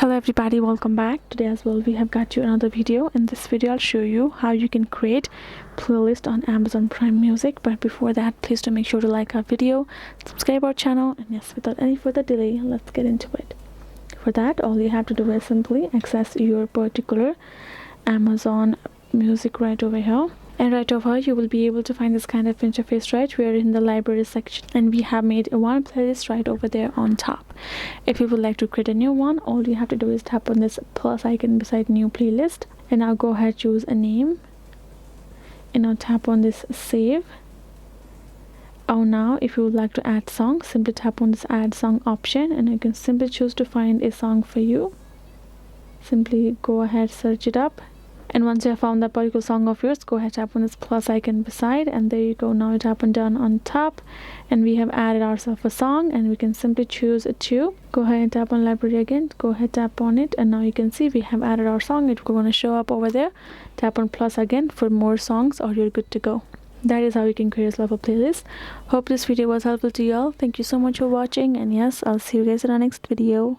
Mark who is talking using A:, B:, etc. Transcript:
A: Hello everybody, welcome back. Today as well we have got you another video. In this video I'll show you how you can create playlist on Amazon Prime Music. But before that, please do make sure to like our video, subscribe our channel, and yes, without any further delay, let's get into it. For that, all you have to do is simply access your particular Amazon Music right over here. And right over here you will be able to find this kind of interface right where in the library section, and we have made one playlist right over there on top. If you would like to create a new one, all you have to do is tap on this plus icon beside new playlist, and now go ahead, choose a name, and now tap on this save. Now if you would like to add song, simply tap on this add song option, and you can simply choose to find a song for you. Simply go ahead, search it up, and once you have found that particular song of yours, go ahead, tap on this plus icon beside, and there you go. Now you tap on done on top, and we have added ourselves a song, and we can simply choose a two. Go ahead and tap on library again, go ahead, tap on it, and now you can see we have added our song. It's going to show up over there. Tap on plus again for more songs, or you're good to go. That is how you can create yourself a playlist. Hope this video was helpful to you all. Thank you so much for watching, and yes, I'll see you guys in our next video.